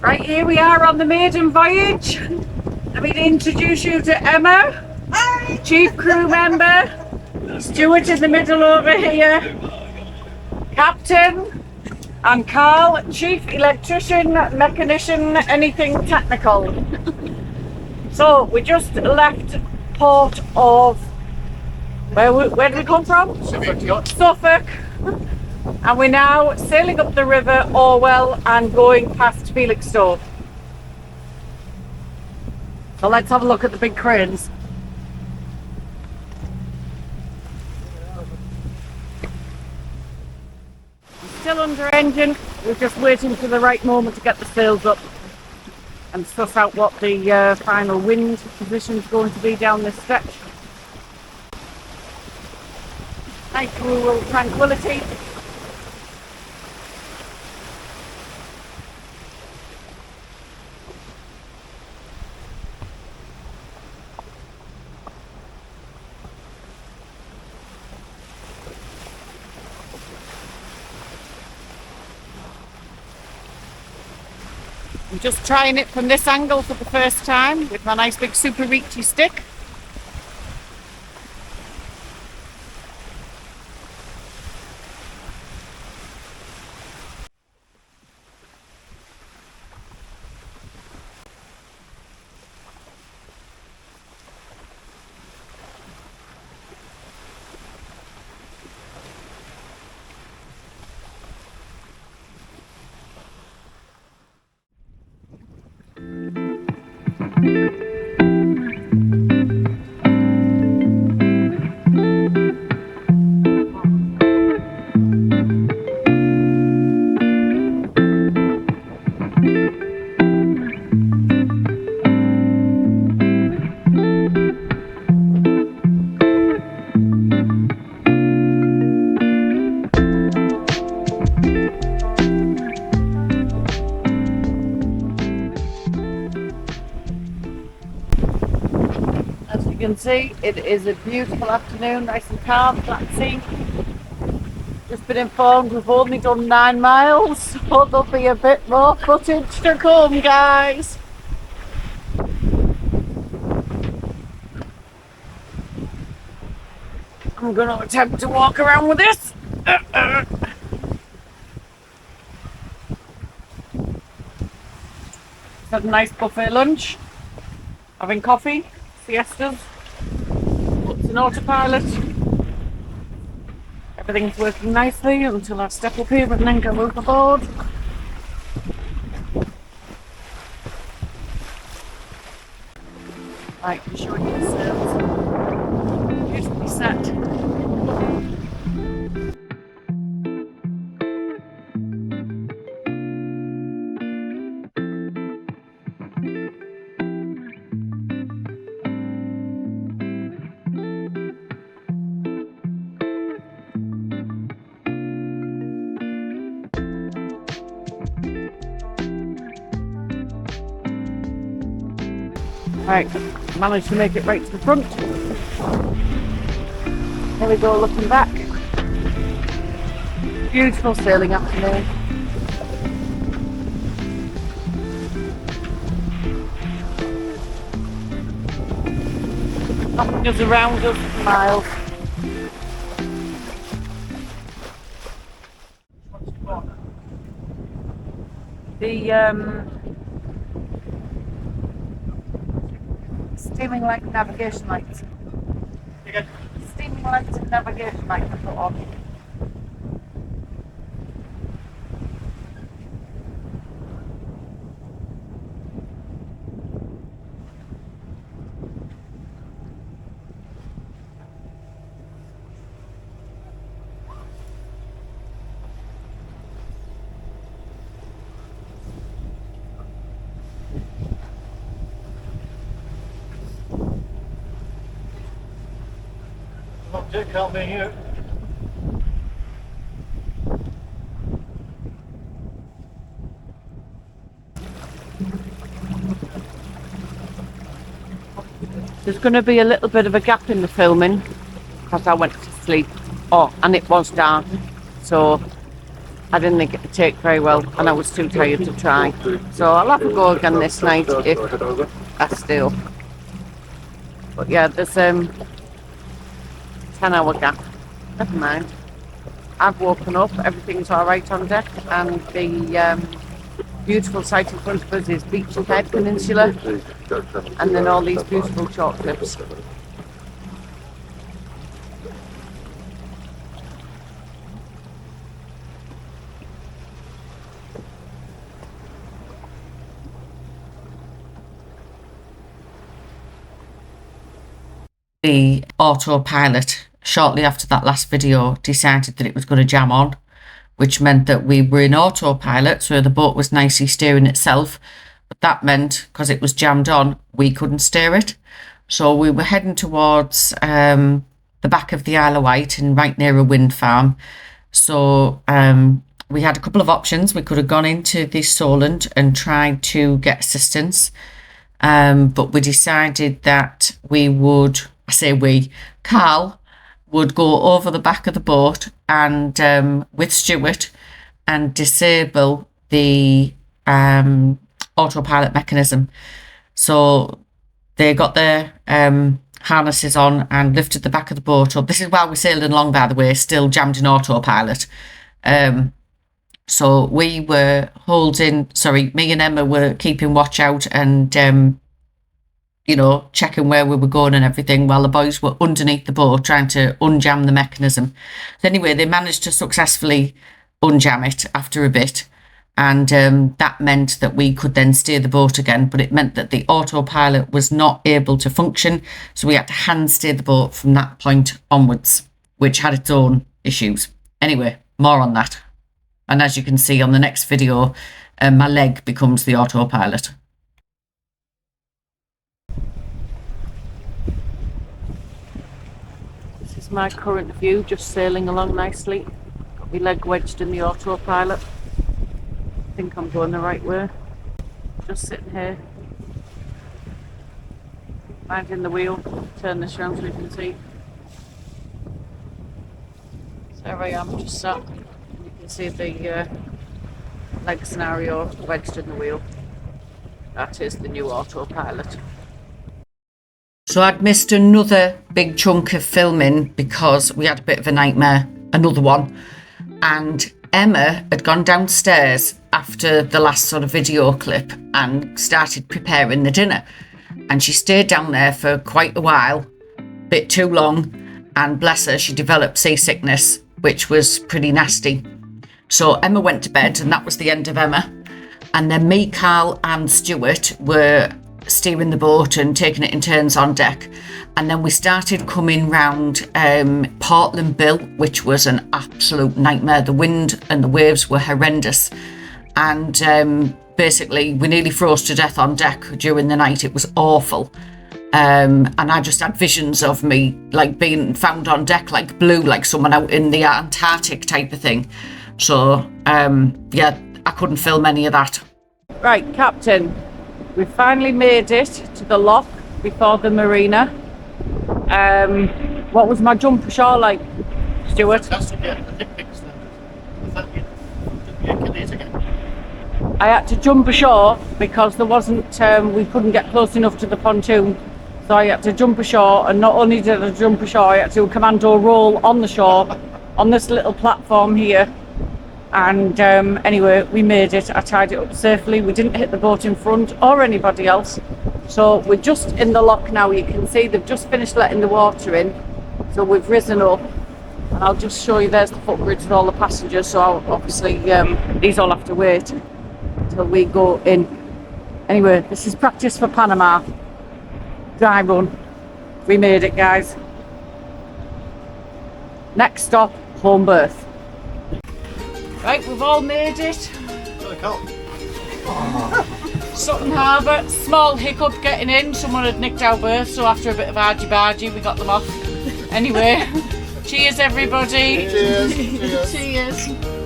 Right, here we are on the Maiden Voyage. Let me introduce you to Emma, chief crew member, Stuart in the middle over here, captain, and Carl, chief electrician, mechanician, anything technical. So we just left port of, where did we come from? Suffolk. And we're now sailing up the river Orwell and going past Felixstowe. So let's have a look at the big cranes. Still under engine, we're just waiting for the right moment to get the sails up and suss out what the final wind position is going to be down this stretch. Nice rural tranquility. I'm just trying it from this angle for the first time with my nice big super reachy stick. As you can see, it is a beautiful afternoon, nice and calm, flat sea. Just been informed we've only done 9 miles, so there'll be a bit more footage to come, guys. I'm going to attempt to walk around with this. Had a nice buffet lunch, having coffee, siestas, what's an autopilot. Everything's working nicely until I step up here and then go overboard. Right, I'm showing you the sails. Beautifully set. Right, managed to make it right to the front. Here we go, looking back. Beautiful sailing afternoon. Nothing is around us for miles. The steaming light navigation lights. Steaming lights and navigation lights are put on. Dick, help me here. There's going to be a little bit of a gap in the filming because I went to sleep. Oh, and it was dark, so I didn't think it'd take very well, and I was too tired to try. So I'll have a go again this night if I stay up. But yeah, there's 10-hour gap. Never mind. I've woken up, everything's alright on deck, and the beautiful sight in front of us is Beachy Head Peninsula, and then all these beautiful short cliffs. The autopilot, shortly after that last video, decided that it was going to jam on, which meant that we were in autopilot, so the boat was nicely steering itself, but that meant, because it was jammed on, we couldn't steer it. So we were heading towards the back of the Isle of Wight and right near a wind farm. So we had a couple of options. We could have gone into the Solent and tried to get assistance, but we decided that we would, I say we, Carl would go over the back of the boat and with Stuart and disable the autopilot mechanism. So they got their harnesses on and lifted the back of the boat up. This is while we're sailing along, by the way, still jammed in autopilot. So we were holding, me and Emma were keeping watch out and you know, checking where we were going and everything, while the boys were underneath the boat trying to unjam the mechanism. So anyway, they managed to successfully unjam it after a bit, and that meant that we could then steer the boat again, but it meant that the autopilot was not able to function, so we had to hand steer the boat from that point onwards, which had its own issues. Anyway, more on that. And as you can see on the next video, my leg becomes the autopilot. My current view, just sailing along nicely. Got my leg wedged in the autopilot. I think I'm going the right way. Just sitting here, minding the wheel. Turn this around so you can see. So there I am, just sat. You can see the leg scenario wedged in the wheel. That is the new autopilot. So I'd missed another big chunk of filming because we had a bit of a nightmare, another one. And Emma had gone downstairs after the last sort of video clip and started preparing the dinner. And she stayed down there for quite a while, a bit too long. And bless her, she developed seasickness, which was pretty nasty. So Emma went to bed, and that was the end of Emma. And then me, Carl and Stuart were steering the boat and taking it in turns on deck, and then we started coming round Portland Bill, which was an absolute nightmare. The wind and the waves were horrendous, and basically we nearly froze to death on deck during the night. It was awful, and I just had visions of me like being found on deck like blue, like someone out in the Antarctic type of thing. So yeah, I couldn't film any of that. Right, Captain, we finally made it to the lock before the marina. What was my jump ashore like, Stuart? I had to jump ashore because there wasn't, we couldn't get close enough to the pontoon. So I had to jump ashore, and not only did I jump ashore, I had to do a commando roll on the shore, on this little platform here. And anyway, we made it. I tied it up safely. We didn't hit the boat in front or anybody else. So we're just in the lock now. You can see they've just finished letting the water in. So we've risen up. And I'll just show you, there's the footbridge for all the passengers. So obviously these all have to wait until we go in. Anyway, this is practice for Panama. Dry run. We made it, guys. Next stop, home berth. Right, we've all made it. Sutton Harbour, small hiccup getting in. Someone had nicked our berth, so after a bit of argy-bargy, we got them off. Anyway, cheers everybody. Cheers. Cheers.